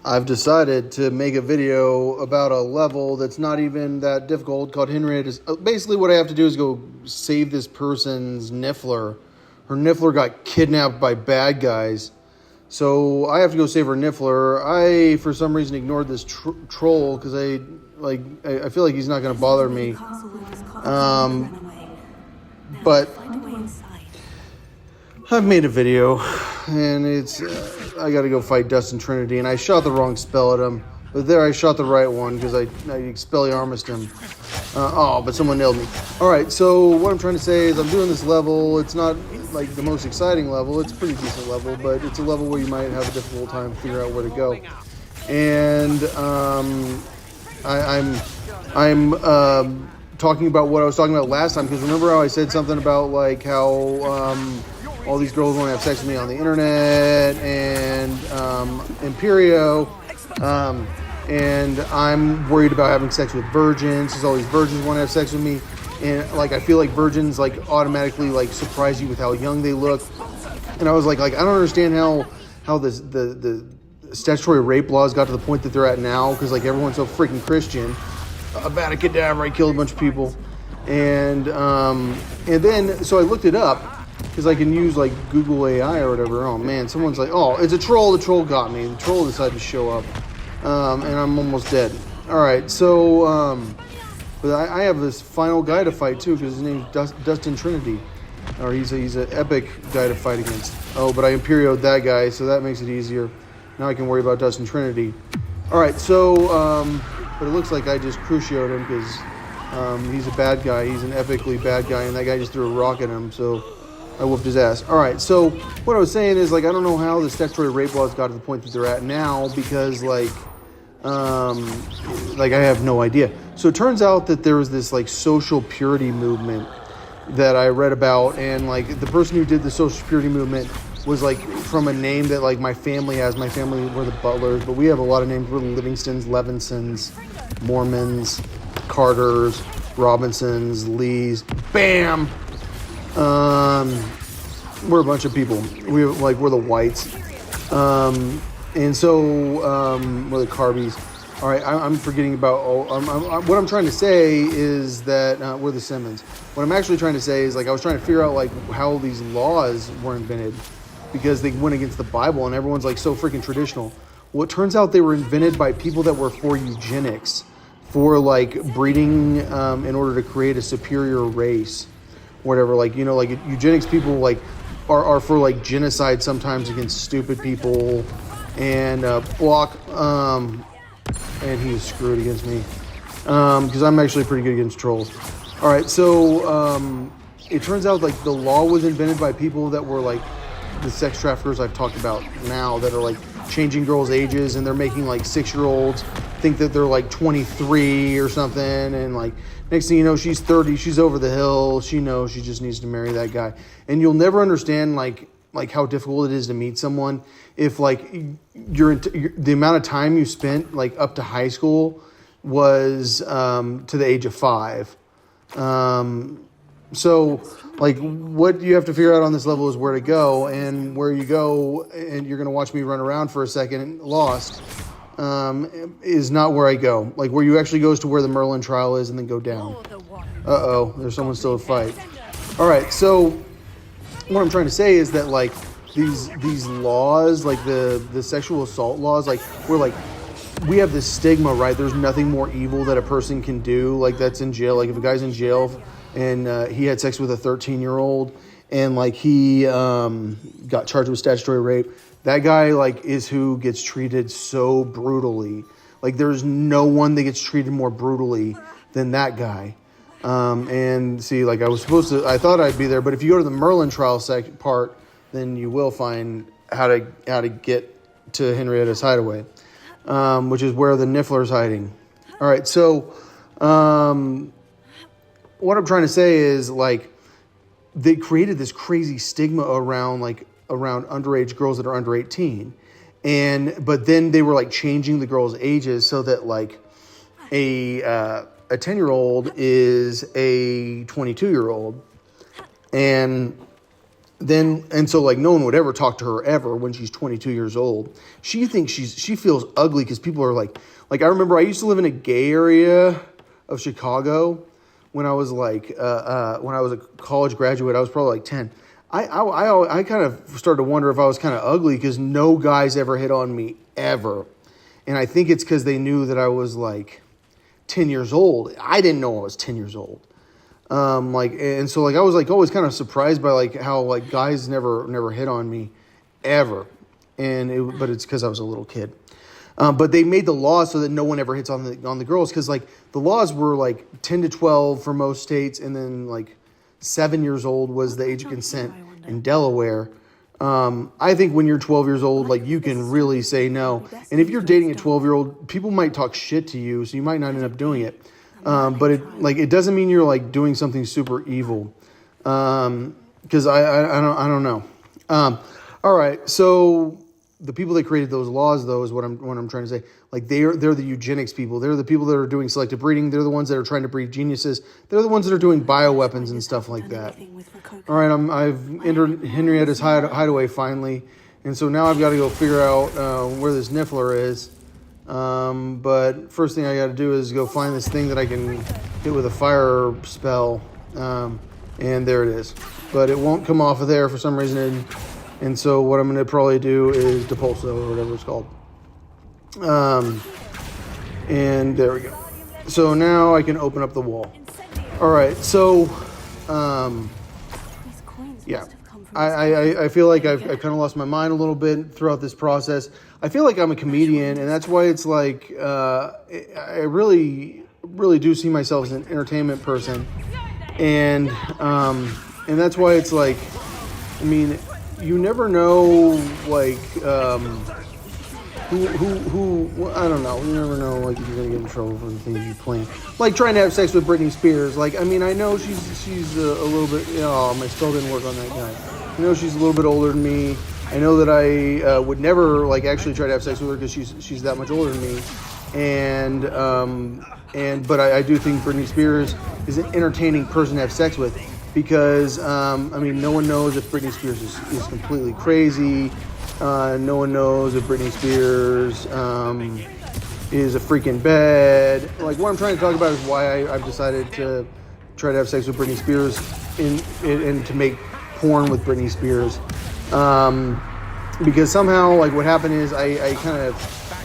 I've decided to make a video about a level that's not even that difficult called Henrietta. Basically, what I have to do is go save this person's niffler. Her niffler got kidnapped by bad guys. So I have to go save her niffler. I, for some reason, ignored this troll because I feel like he's not going to bother me. But I've made a video, and it's I got to go fight Dustin Trinity, and I shot the wrong spell at him. But there, I shot the right one because I Expelliarmused him. But someone nailed me. All right, so what I'm trying to say is I'm doing this level. It's not like the most exciting level. It's a pretty decent level, but it's a level where you might have a difficult time figuring out where to go. And I'm talking about what I was talking about last time, because remember how I said something about like how all these girls want to have sex with me on the internet and Imperio, and I'm worried about having sex with virgins because all these virgins want to have sex with me, and like I feel like virgins like automatically like surprise you with how young they look, and I was like I don't understand how the statutory rape laws got to the point that they're at now, because like everyone's so freaking Christian. Vada Kedavra, I killed a bunch of people, and then so I looked it up because I can use like Google AI or whatever. Oh man, someone's like, oh, it's a troll. The troll got me. The troll decided to show up, and I'm almost dead. All right, so but I have this final guy to fight too, because his name's Dustin Trinity, or he's an epic guy to fight against. Oh, but I Imperioed that guy, so that makes it easier. Now I can worry about Dustin Trinity. All right, so but it looks like I just crucioed him because he's a bad guy. He's an epically bad guy, and that guy just threw a rock at him, so I whooped his ass. All right, so what I was saying is, like, I don't know how the statutory rape laws got to the point that they're at now, because, like I have no idea. So it turns out that there was this, like, social purity movement that I read about, and, like, the person who did the social purity movement was, like, from a name that, like, my family has. My family were the Butlers, but we have a lot of names. We're the Livingstons, Levinsons, Mormons, Carters, Robinsons, Lees. Bam! We're a bunch of people. We're the Whites. And so, we're the Carbies. All right, I'm forgetting about, what I'm trying to say is that, we're the Simmons. What I'm actually trying to say is, like, I was trying to figure out, like, how these laws were invented, because they went against the Bible, and everyone's, like, so freaking traditional. Well, it turns out they were invented by people that were for eugenics, for, like, breeding in order to create a superior race, whatever. Like, you know, like, eugenics people, like, are for, like, genocide sometimes against stupid people, and block, and he was screwed against me, because I'm actually pretty good against trolls. All right, so it turns out, like, the law was invented by people that were, like, the sex traffickers I've talked about now, that are, like, changing girls' ages, and they're making, like, 6-year-olds think that they're, like, 23 or something, and, like, next thing you know, she's 30, she's over the hill, she knows she just needs to marry that guy. And you'll never understand, like how difficult it is to meet someone if, like, the amount of time you spent, like, up to high school was to the age of 5. So, like, what you have to figure out on this level is where to go, and where you go, and you're going to watch me run around for a second, lost, is not where I go. Like, where you actually go is to where the Merlin trial is, and then go down. Uh-oh, there's someone still to fight. All right, so what I'm trying to say is that, like, these laws, like the sexual assault laws, like, we have this stigma, right? There's nothing more evil that a person can do, like, that's in jail. Like, if a guy's in jail and he had sex with a 13-year-old, and, like, he got charged with statutory rape, that guy, like, is who gets treated so brutally. Like, there's no one that gets treated more brutally than that guy. And see, like, I thought I'd be there, but if you go to the Merlin trial part, then you will find how to get to Henrietta's Hideaway, which is where the Niffler's hiding. All right, so what I'm trying to say is, like, they created this crazy stigma around underage girls that are under 18, but then they were, like, changing the girls' ages so that, like, a 10-year-old is a 22-year-old, and And so like no one would ever talk to her ever when she's 22 years old. She thinks she feels ugly because people are like I remember I used to live in a gay area of Chicago when I was like when I was a college graduate. I was probably like 10. I kind of started to wonder if I was kind of ugly because no guys ever hit on me ever. And I think it's because they knew that I was like 10 years old. I didn't know I was 10 years old. And so like I was like always kind of surprised by like how like guys never hit on me ever. But it's because I was a little kid. But they made the law so that no one ever hits on the girls, because like the laws were like 10 to 12 for most states, and then like 7 years old was the age of consent in Delaware. I think when you're 12 years old, like you can really say no. And if you're dating a 12-year-old, people might talk shit to you, so you might not end up doing it. But it doesn't mean you're like doing something super evil. Because I don't know. All right, so the people that created those laws, though, is what I'm trying to say. Like they're the eugenics people. They're the people that are doing selective breeding. They're the ones that are trying to breed geniuses. They're the ones that are doing bioweapons and stuff like that. All right, I've entered Henrietta's hideaway finally, and so now I've got to go figure out where this Niffler is. But first thing I got to do is go find this thing that I can hit with a fire spell, and there it is. But it won't come off of there for some reason. And so what I'm going to probably do is Depulso or whatever it's called. And there we go. So now I can open up the wall. All right. So, yeah, I feel like I've kind of lost my mind a little bit throughout this process. I feel like I'm a comedian, and that's why it's like, I really do see myself as an entertainment person. And that's why it's like, I mean, you never know, like, who I don't know. You never know, like, if you're going to get in trouble for the things you plan. Like, trying to have sex with Britney Spears. Like, I mean, I know she's a little bit, my spell didn't work on that guy. I know she's a little bit older than me. I know that I would never, like, actually try to have sex with her because she's that much older than me. But I do think Britney Spears is an entertaining person to have sex with. Because, I mean, no one knows if Britney Spears is completely crazy. No one knows if Britney Spears is a freaking bed. Like, what I'm trying to talk about is why I've decided to try to have sex with Britney Spears and to make porn with Britney Spears. Because somehow, like, what happened is I kind of,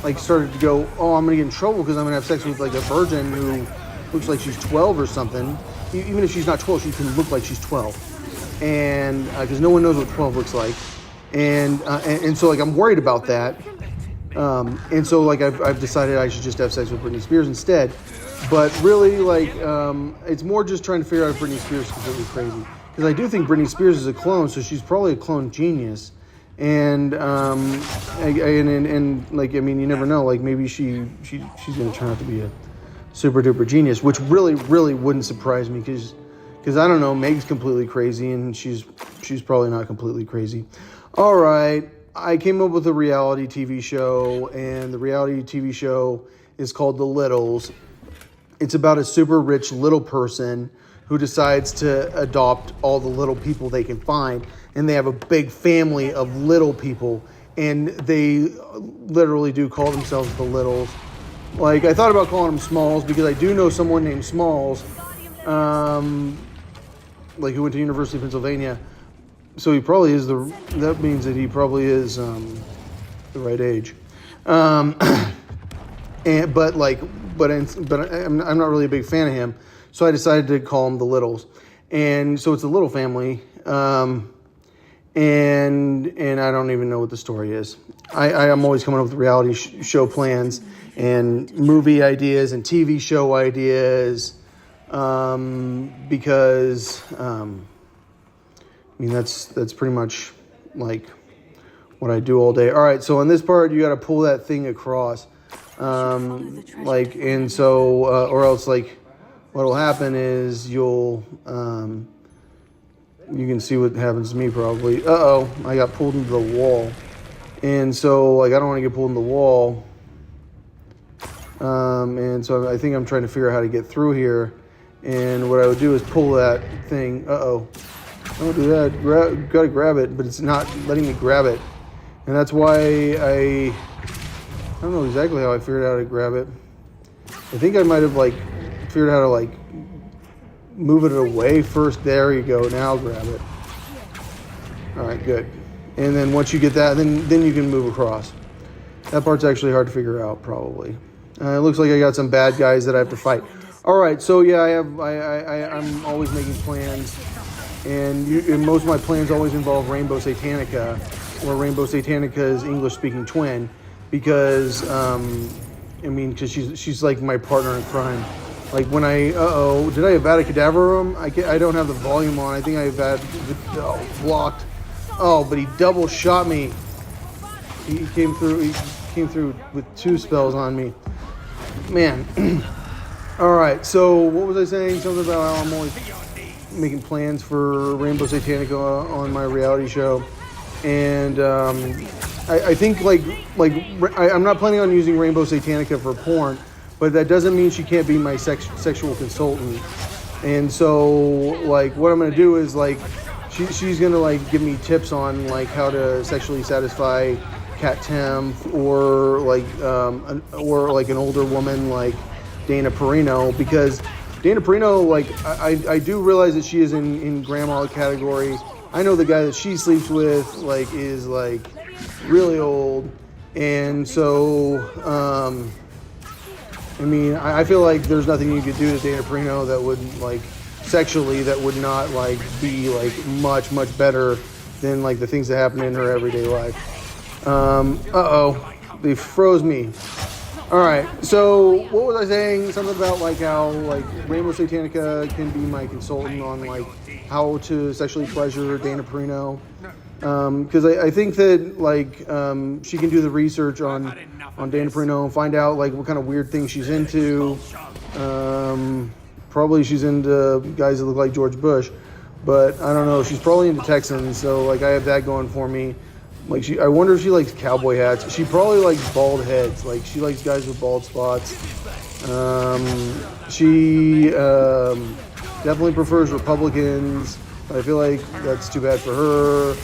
like, started to go, oh, I'm going to get in trouble because I'm going to have sex with, like, a virgin who looks like she's 12 or something. Even if she's not 12, she can look like she's 12. And because no one knows what 12 looks like. And so, like, I'm worried about that. And so, like, I've decided I should just have sex with Britney Spears instead. But really, like, it's more just trying to figure out if Britney Spears is completely crazy. Because I do think Britney Spears is a clone, so she's probably a clone genius. And like, I mean, you never know. Like, maybe she's going to turn out to be a super duper genius, which really wouldn't surprise me because I don't know, Meg's completely crazy and she's probably not completely crazy. All right, I came up with a reality TV show, and the reality TV show is called The Littles. It's about a super rich little person who decides to adopt all the little people they can find, and they have a big family of little people, and they literally do call themselves The Littles. Like, I thought about calling him Smalls because I do know someone named Smalls, like, who went to University of Pennsylvania. So he probably is that means that he probably is the right age. But I'm not really a big fan of him. So I decided to call him The Littles. And so it's a little family. And I don't even know what the story is. I'm always coming up with reality show plans and movie ideas and TV show ideas, because I mean that's pretty much like what I do all day. All right, so on this part you got to pull that thing across, like, and so or else, like, what'll happen is you can see what happens to me probably. I got pulled into the wall. And so, like, I don't want to get pulled in the wall. And so I think I'm trying to figure out how to get through here. And what I would do is pull that thing. Don't do that. Gotta grab it, but it's not letting me grab it. And that's why I don't know exactly how I figured out how to grab it. I think I might have like figured out how to like move it away first. There you go. Now grab it. All right, good. And then once you get that, then you can move across. That part's actually hard to figure out, probably. It looks like I got some bad guys that I have to fight. All right, so yeah, I'm always making plans, and most of my plans always involve Rainbow Satanica, or Rainbow Satanica's English-speaking twin, because because she's like my partner in crime. Like when did I Avada Kedavra him? I don't have the volume on. I think I blocked. Oh, but he double shot me. He came through with 2 spells on me. Man. All right, so what was I saying? Something about how I'm always making plans for Rainbow Satanica on my reality show. And I think I'm not planning on using Rainbow Satanica for porn, but that doesn't mean she can't be my sexual consultant. And so like what I'm going to do is like she's going to like give me tips on like how to sexually satisfy Cat Temp or like an older woman like Dana Perino, because Dana Perino, like I do realize that she is in grandma category. I know the guy that she sleeps with like is like really old, and so I feel like there's nothing you could do to Dana Perino that would like sexually that would not like be like much better than like the things that happen in her everyday life. They froze me. All right, so what was I saying? Something about like how like Rainbow Satanica can be my consultant on like how to sexually pleasure Dana Perino, because I think that like she can do the research on Dana Perino and find out like what kind of weird things she's into. Probably she's into guys that look like George Bush, but I don't know. She's probably into Texans, so like I have that going for me. Like I wonder if she likes cowboy hats. She probably likes bald heads. Like she likes guys with bald spots. She definitely prefers Republicans. I feel like that's too bad for her.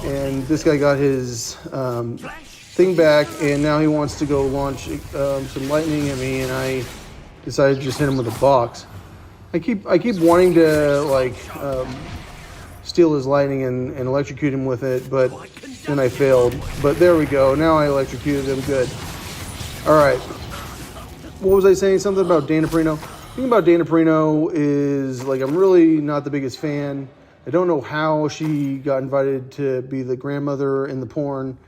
And this guy got his thing back, and now he wants to go launch some lightning at me, and I decided to just hit him with a box. I keep wanting to like steal his lightning and electrocute him with it, but then I failed. But there we go. Now I electrocuted him. Good. All right. What was I saying? Something about Dana Perino. The thing about Dana Perino is like I'm really not the biggest fan. I don't know how she got invited to be the grandmother in the porn,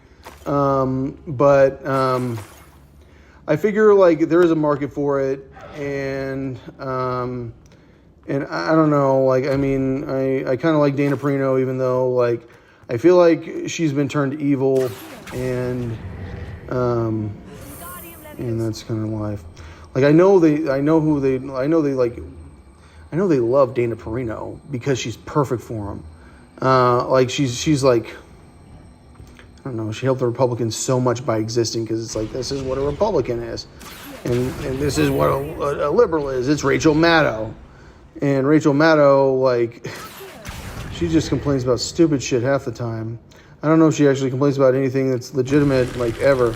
but I figure like there is a market for it, and I don't know, like, I mean, I kind of like Dana Perino, even though, like, I feel like she's been turned evil, and that's kind of life. Like, I know they love Dana Perino because she's perfect for them. Like, she's like, I don't know, she helped the Republicans so much by existing, because it's like, this is what a Republican is, and this is what a liberal is. It's Rachel Maddow. And Rachel Maddow, like, she just complains about stupid shit half the time. I don't know if she actually complains about anything that's legitimate, like, ever.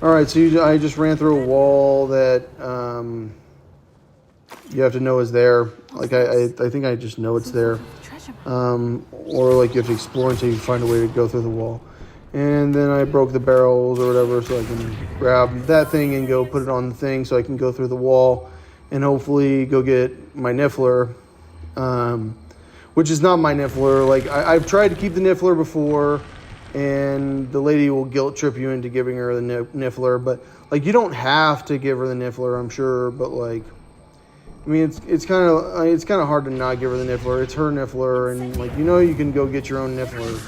All right, so I just ran through a wall that you have to know is there. Like, I think I just know it's there. Or, like, you have to explore until you find a way to go through the wall. And then I broke the barrels or whatever, so I can grab that thing and go put it on the thing so I can go through the wall and hopefully go get my niffler, which is not my niffler. Like, I've tried to keep the niffler before, and the lady will guilt trip you into giving her the niffler. But, like, you don't have to give her the niffler, I'm sure. But, like, I mean, it's kind of hard to not give her the niffler. It's her niffler, and, like, you can go get your own niffler.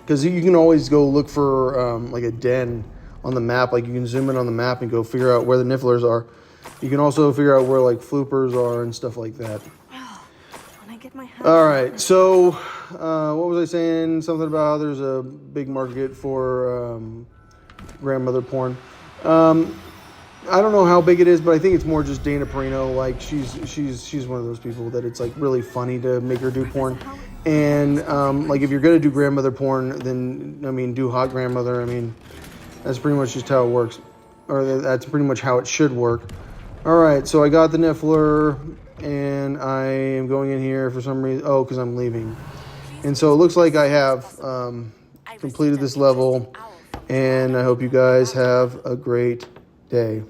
Because you can always go look for, like, a den on the map. Like, you can zoom in on the map and go figure out where the nifflers are. You can also figure out where like floopers are and stuff like that. When I get my all right, so what was I saying? Something about how there's a big market for grandmother porn. I don't know how big it is, but I think it's more just Dana Perino. Like she's one of those people that it's like really funny to make her do porn. And like if you're gonna do grandmother porn, then I mean do hot grandmother. I mean that's pretty much just how it works, or that's pretty much how it should work. All right, so I got the Niffler, and I am going in here for some reason. Oh, because I'm leaving. And so it looks like I have completed this level, and I hope you guys have a great day.